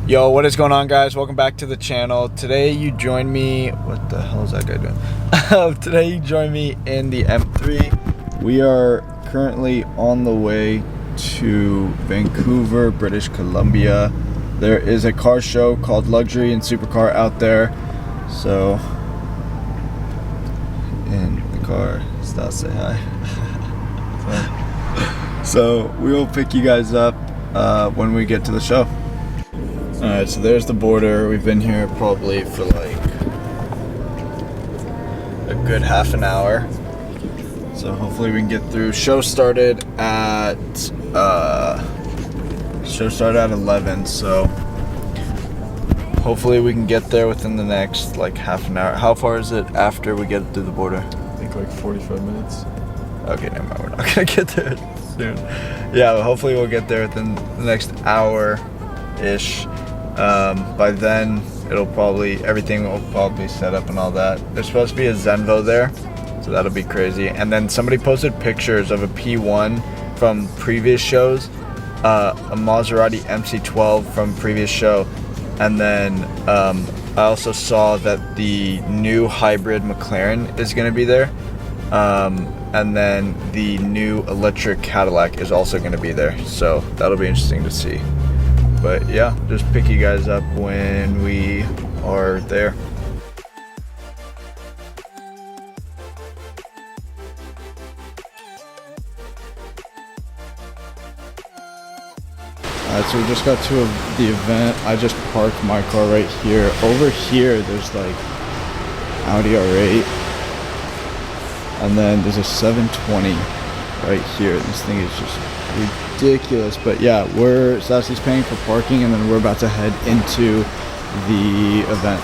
Yo, what is going on, guys? Welcome back to the channel. Today you join me, what the hell is that guy doing? Today you join me in the M3. We are currently on the way to Vancouver, British Columbia. There is a car show called Luxury and Supercar out there. So, in the car, stop, say hi. So we will pick you guys up when we get to the show. Alright, so there's the border. We've been here probably for like a good half an hour. So hopefully we can get through. Show started at 11, so hopefully we can get there within the next like half an hour. How far is it after we get through the border? I think like 45 minutes. Okay, never mind. We're not gonna get there soon. Yeah, but hopefully we'll get there within the next hour-ish. By then, everything will probably be set up and all that. There's supposed to be a Zenvo there, so that'll be crazy. And then somebody posted pictures of a P1 from previous shows, a Maserati MC12 from previous show, and then I also saw that the new hybrid McLaren is going to be there, and then the new electric Cadillac is also going to be there. So that'll be interesting to see. But yeah, just pick you guys up when we are there. Alright, so we just got to the event. I just parked my car right here. Over here, there's like Audi R8. And then there's a 720 right here. This thing is just ridiculous. But yeah, Sassy's paying for parking, and then we're about to head into the event.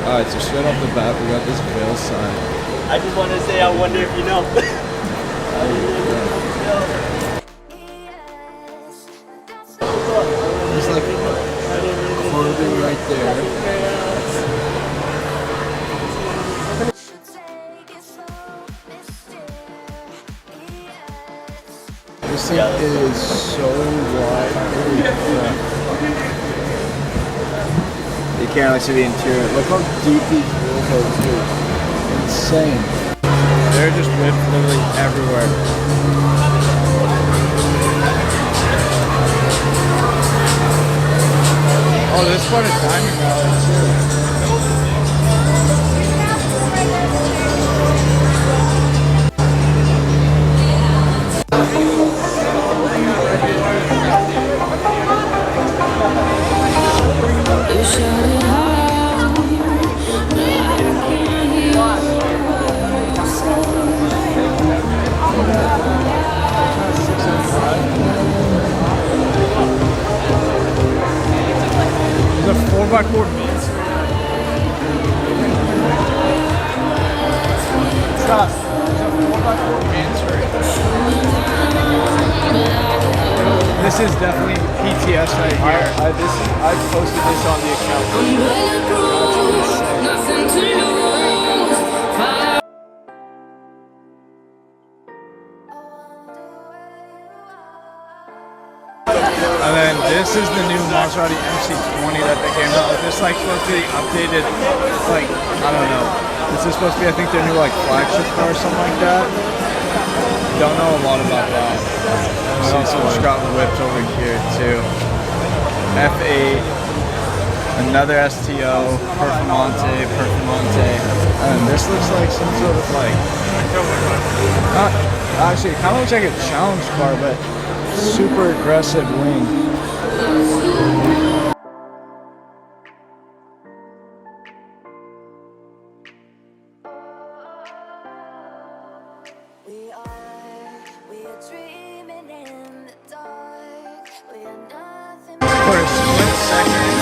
Alright, so straight off the bat, we got this Vail sign. I just want to say, I wonder if you know. There's like clothing right there. This thing is so wide. Holy crap. You can't really see the interior. Look how deep these wheels are too. Insane. They're just whipped literally everywhere. Oh, this one is timing rally too. There's a 4x4 Main Street. Stop. There's a 4x4 Main Street. This is definitely PTS right here. I posted this on the account. And then this is the new Maserati MC20 that they came out with. This like supposed to be updated, like, I don't know. This is supposed to be, I think, their new like flagship car or something like that. Don't know a lot about that. See some Scott whips over here too. F8, another STO, Performante. And this looks like some sort of like, actually, it kind of looks like a challenge car, but super aggressive wing. For a split second,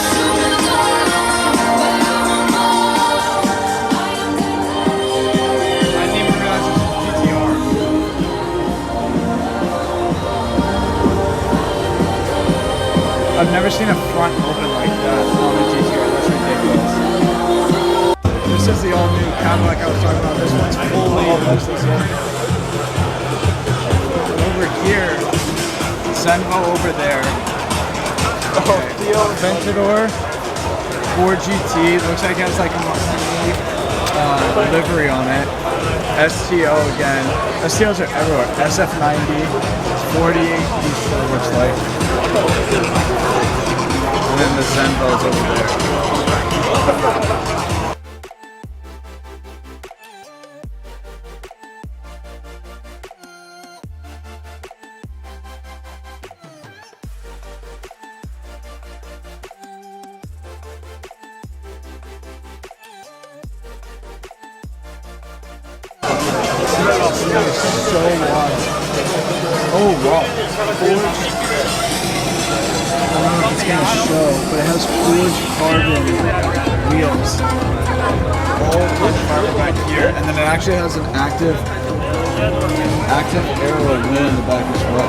I didn't even realize this was GTR. I've never seen a front open like that on a GTR. That's ridiculous. This is the all-new Cadillac I was talking about. This one's fully over here. Zenvo over there. Aventador 4GT. Looks like it has like a livery on it. STO again. STOs are everywhere. SF90, 48 diesel looks like. And then the Zenvo's over there. So wide. Oh wow. Forged. I don't know if it's gonna show, but it has forged carbon wheels. All forged carbon back here, and then it actually has an active aero wheel in the back as well.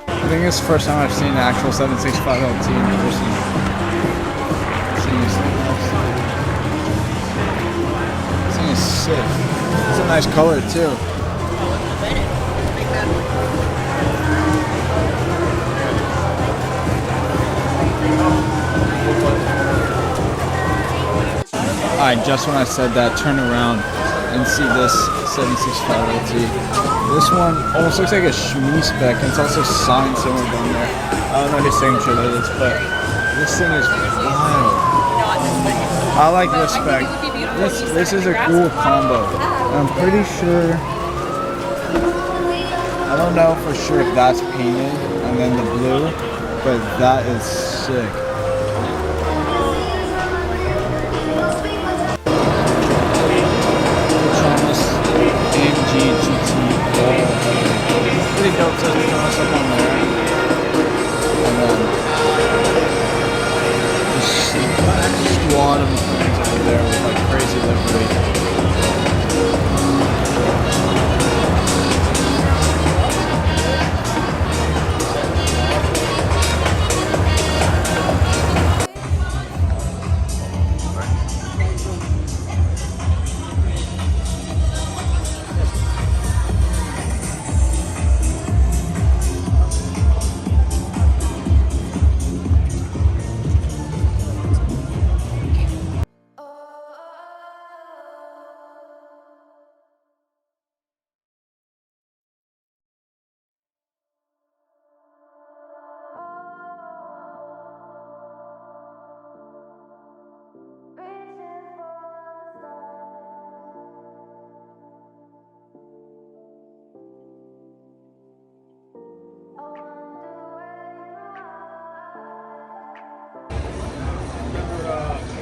I think it's the first time I've seen an actual 765 LT in person. This thing is sick. It's a nice color too. Alright, just when I said that, turn around and see this 765 LT. This one almost looks like a Shmi spec, and it's also signed somewhere down there. I don't know whose signature that is, but this thing is wild. I like this spec. This is a cool combo. I'm pretty sure, I don't know for sure if that's painted and then the blue, but that is sick. Pretty dope to throw us up on there. And then just squad of things over there with like crazy livery.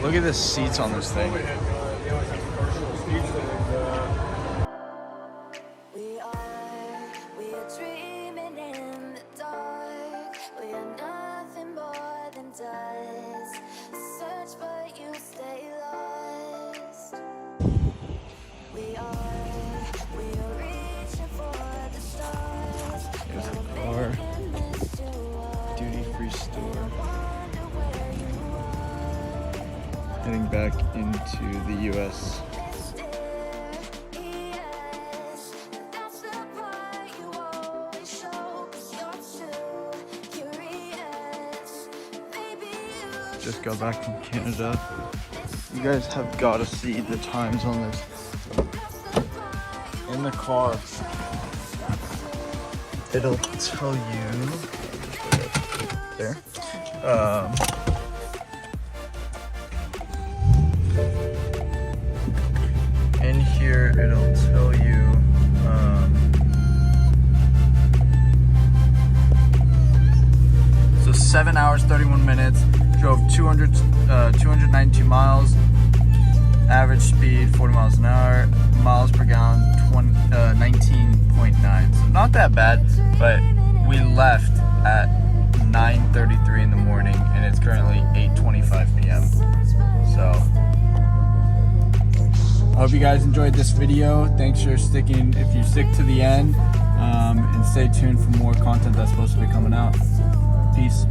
Look at the seats on this thing. We are dreaming in the dark. We are nothing more than dust. Search but you stay lost. We are reaching for the stars. Here's a car. Duty-free store. Heading back into the US. Just got back from Canada. You guys have got to see the times on this. In the car, it'll tell you there. In here, it'll tell you. So 7 hours, 31 minutes. Drove 292 miles. Average speed 40 miles an hour. Miles per gallon 19.9. So not that bad, but we left at 9:33 in the morning, and it's currently 8:25 p.m. So I hope you guys enjoyed this video. Thanks for sticking, if you stick to the end, and stay tuned for more content that's supposed to be coming out. Peace.